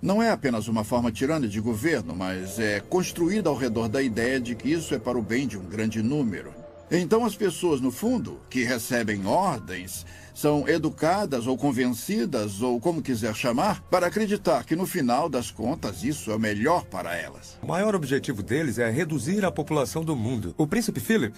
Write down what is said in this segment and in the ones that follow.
Não é apenas uma forma tirana de governo, mas é construída ao redor da ideia de que isso é para o bem de um grande número. Então as pessoas, no fundo, que recebem ordens, são educadas ou convencidas, ou como quiser chamar, para acreditar que no final das contas isso é o melhor para elas. O maior objetivo deles é reduzir a população do mundo. O príncipe Philip,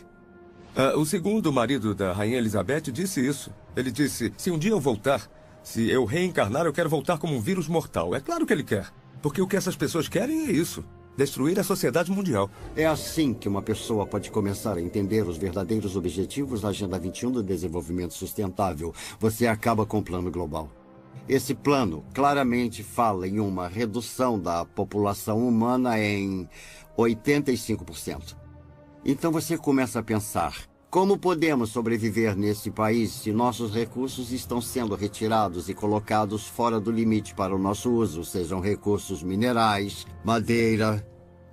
o segundo marido da rainha Elizabeth, disse isso. Ele disse, se um dia eu voltar, se eu reencarnar, eu quero voltar como um vírus mortal. É claro que ele quer, porque o que essas pessoas querem é isso. Destruir a sociedade mundial. É assim que uma pessoa pode começar a entender os verdadeiros objetivos da Agenda 21 do Desenvolvimento Sustentável. Você acaba com o plano global. Esse plano claramente fala em uma redução da população humana em 85%. Então você começa a pensar, como podemos sobreviver nesse país se nossos recursos estão sendo retirados e colocados fora do limite para o nosso uso, sejam recursos minerais, madeira,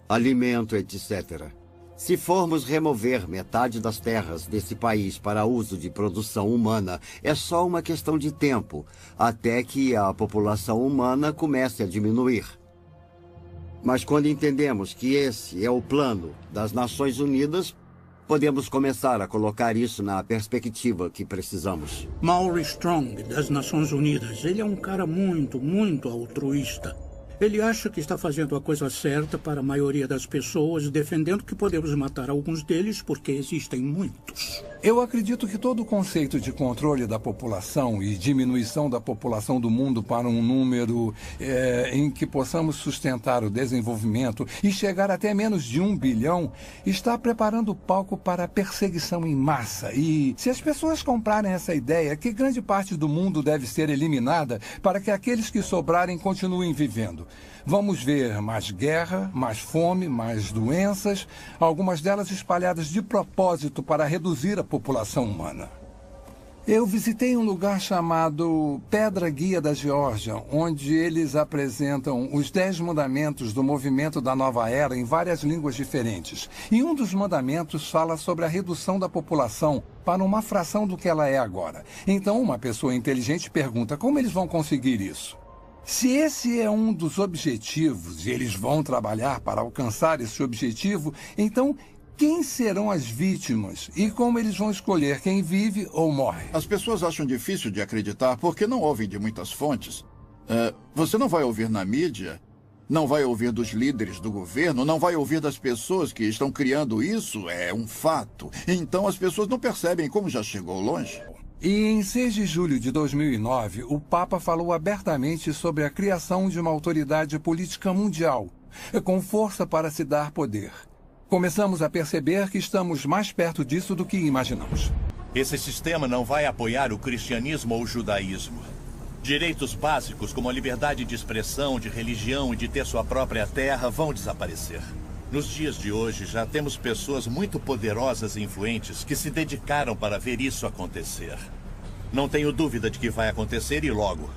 alimento, etc. Se formos remover metade das terras desse país para uso de produção humana, é só uma questão de tempo, até que a população humana comece a diminuir. Mas quando entendemos que esse é o plano das Nações Unidas, podemos começar a colocar isso na perspectiva que precisamos. Maury Strong, das Nações Unidas, ele é um cara muito altruísta. Ele acha que está fazendo a coisa certa para a maioria das pessoas, defendendo que podemos matar alguns deles porque existem muitos. Eu acredito que todo o conceito de controle da população e diminuição da população do mundo para um número em que possamos sustentar o desenvolvimento e chegar até menos de 1 bilhão está preparando o palco para a perseguição em massa. E se as pessoas comprarem essa ideia, que grande parte do mundo deve ser eliminada para que aqueles que sobrarem continuem vivendo. Vamos ver mais guerra, mais fome, mais doenças, algumas delas espalhadas de propósito para reduzir a população humana. Eu visitei um lugar chamado Pedra Guia da Geórgia, onde eles apresentam os 10 mandamentos do movimento da Nova Era em várias línguas diferentes. E um dos mandamentos fala sobre a redução da população para uma fração do que ela é agora. Então, uma pessoa inteligente pergunta como eles vão conseguir isso. Se esse é um dos objetivos e eles vão trabalhar para alcançar esse objetivo, então quem serão as vítimas e como eles vão escolher quem vive ou morre? As pessoas acham difícil de acreditar porque não ouvem de muitas fontes. Você não vai ouvir na mídia, não vai ouvir dos líderes do governo, não vai ouvir das pessoas que estão criando isso, é um fato. Então as pessoas não percebem como já chegou longe. E em 6 de julho de 2009, o Papa falou abertamente sobre a criação de uma autoridade política mundial, com força para se dar poder. Começamos a perceber que estamos mais perto disso do que imaginamos. Esse sistema não vai apoiar o cristianismo ou o judaísmo. Direitos básicos como a liberdade de expressão, de religião e de ter sua própria terra vão desaparecer. Nos dias de hoje, já temos pessoas muito poderosas e influentes que se dedicaram para ver isso acontecer. Não tenho dúvida de que vai acontecer e logo.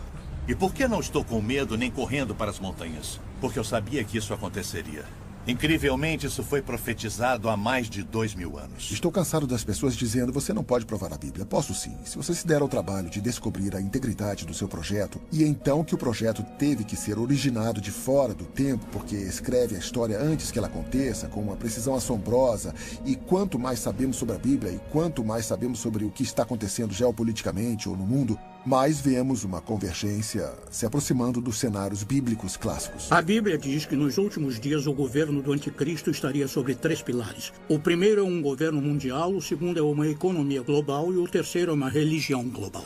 E por que não estou com medo nem correndo para as montanhas? Porque eu sabia que isso aconteceria. Incrivelmente, isso foi profetizado há mais de 2000 anos. Estou cansado das pessoas dizendo, você não pode provar a Bíblia. Posso sim, se você se der ao trabalho de descobrir a integridade do seu projeto, e então que o projeto teve que ser originado de fora do tempo, porque escreve a história antes que ela aconteça, com uma precisão assombrosa, e quanto mais sabemos sobre a Bíblia, e quanto mais sabemos sobre o que está acontecendo geopoliticamente ou no mundo, mais vemos uma convergência se aproximando dos cenários bíblicos clássicos. A Bíblia diz que nos últimos dias o governo do anticristo estaria sobre 3 pilares. O primeiro é um governo mundial, o segundo é uma economia global e o terceiro é uma religião global.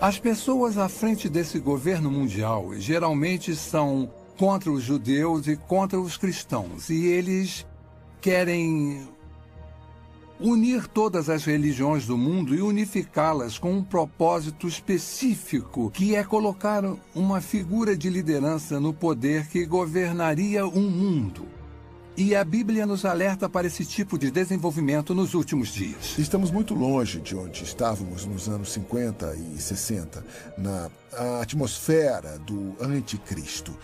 As pessoas à frente desse governo mundial geralmente são contra os judeus e contra os cristãos. E eles querem unir todas as religiões do mundo e unificá-las com um propósito específico, que é colocar uma figura de liderança no poder que governaria um mundo. E a Bíblia nos alerta para esse tipo de desenvolvimento nos últimos dias. Estamos muito longe de onde estávamos nos anos 50 e 60, na atmosfera do anticristo.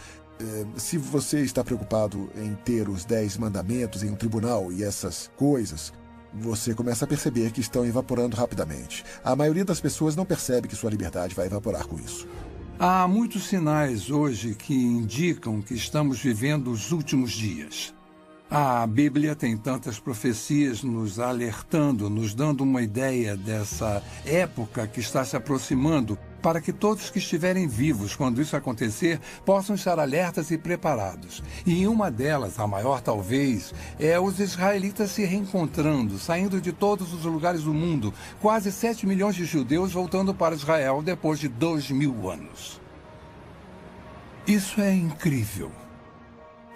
Se você está preocupado em ter os 10 mandamentos em um tribunal e essas coisas, você começa a perceber que estão evaporando rapidamente. A maioria das pessoas não percebe que sua liberdade vai evaporar com isso. Há muitos sinais hoje que indicam que estamos vivendo os últimos dias. A Bíblia tem tantas profecias nos alertando, nos dando uma ideia dessa época que está se aproximando, para que todos que estiverem vivos quando isso acontecer possam estar alertas e preparados. E em uma delas, a maior talvez, é os israelitas se reencontrando, saindo de todos os lugares do mundo, quase 7 milhões de judeus voltando para Israel depois de 2000 anos. Isso é incrível.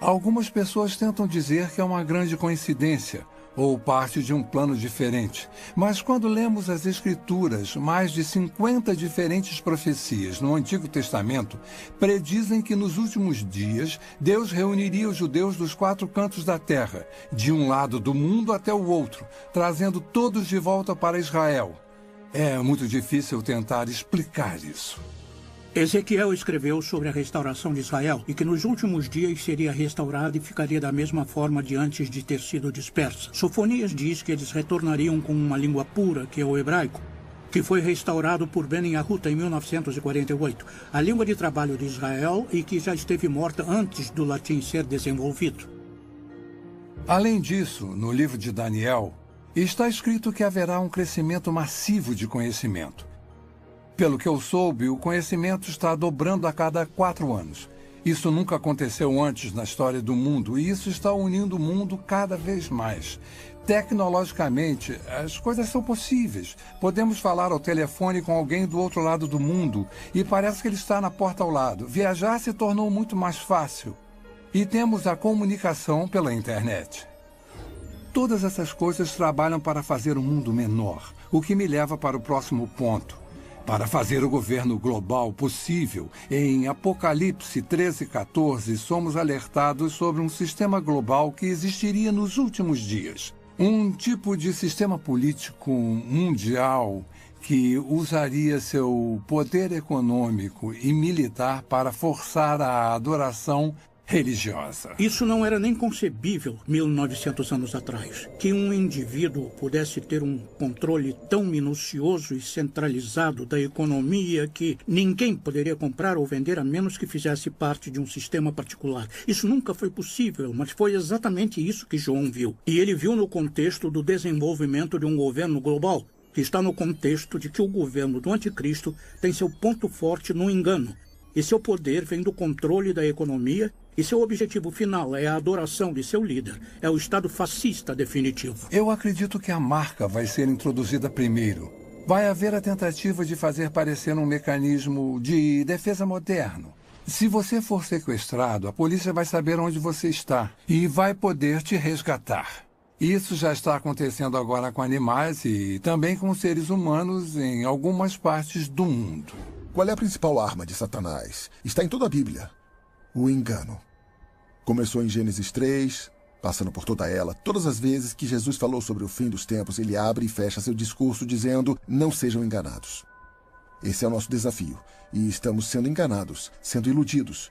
Algumas pessoas tentam dizer que é uma grande coincidência, ou parte de um plano diferente. Mas quando lemos as Escrituras, mais de 50 diferentes profecias no Antigo Testamento predizem que nos últimos dias Deus reuniria os judeus dos 4 cantos da terra, de um lado do mundo até o outro, trazendo todos de volta para Israel. É muito difícil tentar explicar isso. Ezequiel escreveu sobre a restauração de Israel e que nos últimos dias seria restaurada e ficaria da mesma forma de antes de ter sido dispersa. Sofonias diz que eles retornariam com uma língua pura, que é o hebraico, que foi restaurado por Ben-Yahuta em 1948, a língua de trabalho de Israel e que já esteve morta antes do latim ser desenvolvido. Além disso, no livro de Daniel, está escrito que haverá um crescimento massivo de conhecimento. Pelo que eu soube, o conhecimento está dobrando a cada 4 anos. Isso nunca aconteceu antes na história do mundo e isso está unindo o mundo cada vez mais. Tecnologicamente, as coisas são possíveis. Podemos falar ao telefone com alguém do outro lado do mundo e parece que ele está na porta ao lado. Viajar se tornou muito mais fácil. E temos a comunicação pela internet. Todas essas coisas trabalham para fazer o mundo menor, o que me leva para o próximo ponto. Para fazer o governo global possível, em Apocalipse 13:14, somos alertados sobre um sistema global que existiria nos últimos dias. Um tipo de sistema político mundial que usaria seu poder econômico e militar para forçar a adoração religiosa. Isso não era nem concebível 1900 anos atrás, que um indivíduo pudesse ter um controle tão minucioso e centralizado da economia que ninguém poderia comprar ou vender a menos que fizesse parte de um sistema particular. Isso nunca foi possível, mas foi exatamente isso que João viu. E ele viu no contexto do desenvolvimento de um governo global, que está no contexto de que o governo do anticristo tem seu ponto forte no engano. E seu poder vem do controle da economia e seu objetivo final é a adoração de seu líder. É o Estado fascista definitivo. Eu acredito que a marca vai ser introduzida primeiro. Vai haver a tentativa de fazer parecer um mecanismo de defesa moderno. Se você for sequestrado, a polícia vai saber onde você está e vai poder te resgatar. Isso já está acontecendo agora com animais e também com seres humanos em algumas partes do mundo. Qual é a principal arma de Satanás? Está em toda a Bíblia. O engano. Começou em Gênesis 3, passando por toda ela. Todas as vezes que Jesus falou sobre o fim dos tempos, ele abre e fecha seu discurso dizendo: não sejam enganados. Esse é o nosso desafio. E estamos sendo enganados, sendo iludidos.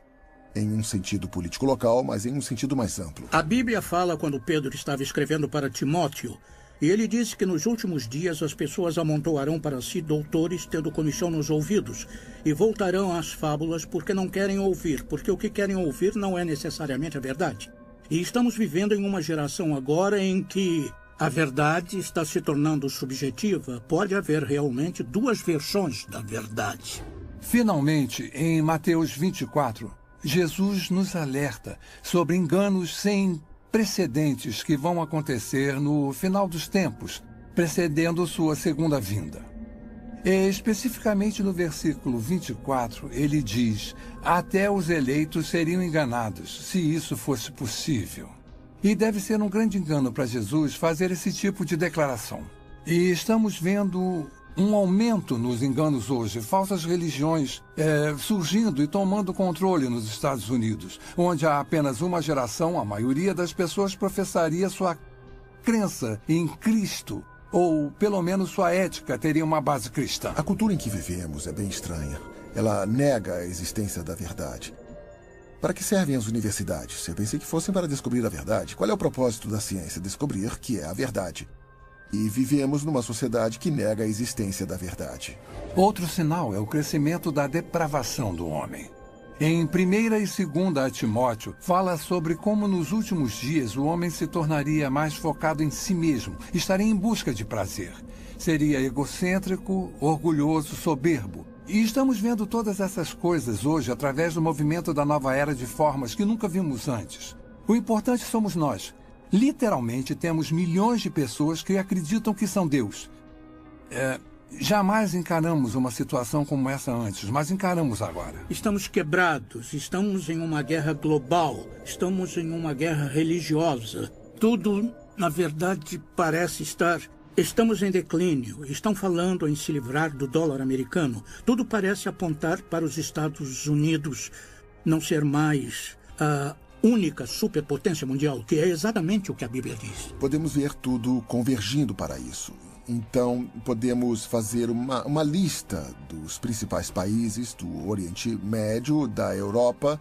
Em um sentido político local, mas em um sentido mais amplo. A Bíblia fala quando Pedro estava escrevendo para Timóteo. E ele disse que nos últimos dias as pessoas amontoarão para si doutores, tendo comichão nos ouvidos, e voltarão às fábulas porque não querem ouvir, porque o que querem ouvir não é necessariamente a verdade. E estamos vivendo em uma geração agora em que a verdade está se tornando subjetiva. Pode haver realmente 2 versões da verdade. Finalmente, em Mateus 24, Jesus nos alerta sobre enganos sem precedentes que vão acontecer no final dos tempos, precedendo sua segunda vinda. E, especificamente no versículo 24, ele diz: até os eleitos seriam enganados, se isso fosse possível. E deve ser um grande engano para Jesus fazer esse tipo de declaração. E estamos vendo um aumento nos enganos hoje, falsas religiões surgindo e tomando controle nos Estados Unidos, onde há apenas uma geração, a maioria das pessoas professaria sua crença em Cristo, ou pelo menos sua ética teria uma base cristã. A cultura em que vivemos é bem estranha. Ela nega a existência da verdade. Para que servem as universidades? Eu pensei que fossem para descobrir a verdade. Qual é o propósito da ciência? Descobrir que é a verdade. E vivemos numa sociedade que nega a existência da verdade. Outro sinal é o crescimento da depravação do homem. Em 1ª e 2ª Timóteo, fala sobre como nos últimos dias o homem se tornaria mais focado em si mesmo, estaria em busca de prazer. Seria egocêntrico, orgulhoso, soberbo. E estamos vendo todas essas coisas hoje através do movimento da nova era de formas que nunca vimos antes. O importante somos nós. Literalmente temos milhões de pessoas que acreditam que são Deus. Jamais encaramos uma situação como essa antes, mas encaramos agora. Estamos quebrados, estamos em uma guerra global, estamos em uma guerra religiosa. Tudo, na verdade, parece estar... Estamos em declínio, estão falando em se livrar do dólar americano. Tudo parece apontar para os Estados Unidos não ser mais a única superpotência mundial, que é exatamente o que a Bíblia diz. Podemos ver tudo convergindo para isso. Então, podemos fazer uma lista dos principais países do Oriente Médio, da Europa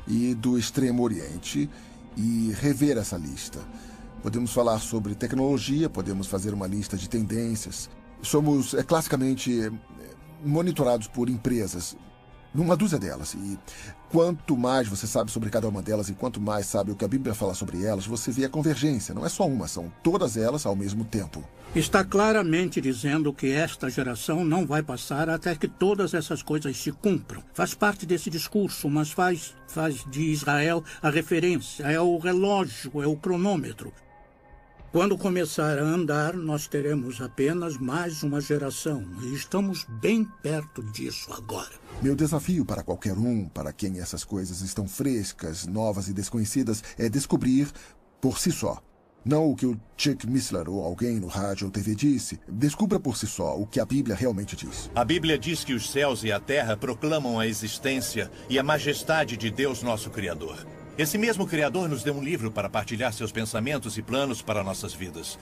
e do Extremo Oriente e rever essa lista. Podemos falar sobre tecnologia, podemos fazer uma lista de tendências. Somos classicamente monitorados por empresas, uma dúzia delas. E quanto mais você sabe sobre cada uma delas e quanto mais sabe o que a Bíblia fala sobre elas, você vê a convergência. Não é só uma, são todas elas ao mesmo tempo. Está claramente dizendo que esta geração não vai passar até que todas essas coisas se cumpram. Faz parte desse discurso, mas faz de Israel a referência, é o relógio, é o cronômetro. Quando começar a andar, nós teremos apenas mais uma geração. E estamos bem perto disso agora. Meu desafio para qualquer um, para quem essas coisas estão frescas, novas e desconhecidas, é descobrir por si só. Não o que o Chuck Missler ou alguém no rádio ou TV disse. Descubra por si só o que a Bíblia realmente diz. A Bíblia diz que os céus e a terra proclamam a existência e a majestade de Deus, nosso Criador. Esse mesmo Criador nos deu um livro para partilhar seus pensamentos e planos para nossas vidas.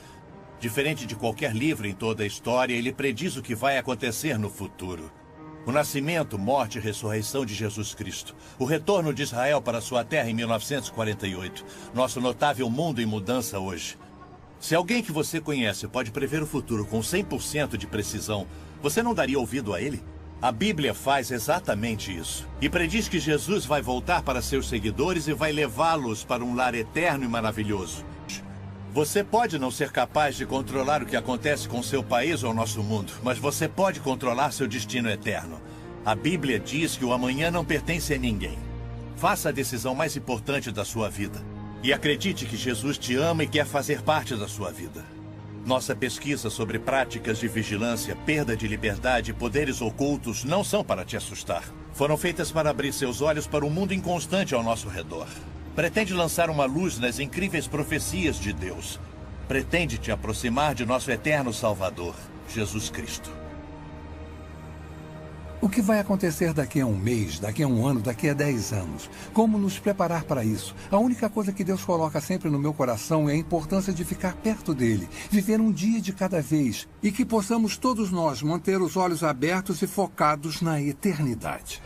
Diferente de qualquer livro em toda a história, ele prediz o que vai acontecer no futuro. O nascimento, morte e ressurreição de Jesus Cristo. O retorno de Israel para sua terra em 1948. Nosso notável mundo em mudança hoje. Se alguém que você conhece pode prever o futuro com 100% de precisão, você não daria ouvido a ele? A Bíblia faz exatamente isso. E prediz que Jesus vai voltar para seus seguidores e vai levá-los para um lar eterno e maravilhoso. Você pode não ser capaz de controlar o que acontece com seu país ou nosso mundo, mas você pode controlar seu destino eterno. A Bíblia diz que o amanhã não pertence a ninguém. Faça a decisão mais importante da sua vida. E acredite que Jesus te ama e quer fazer parte da sua vida. Nossa pesquisa sobre práticas de vigilância, perda de liberdade e poderes ocultos não são para te assustar. Foram feitas para abrir seus olhos para um mundo inconstante ao nosso redor. Pretende lançar uma luz nas incríveis profecias de Deus. Pretende te aproximar de nosso eterno Salvador, Jesus Cristo. O que vai acontecer daqui a um mês, daqui a um ano, daqui a 10 anos? Como nos preparar para isso? A única coisa que Deus coloca sempre no meu coração é a importância de ficar perto dele, viver um dia de cada vez e que possamos todos nós manter os olhos abertos e focados na eternidade.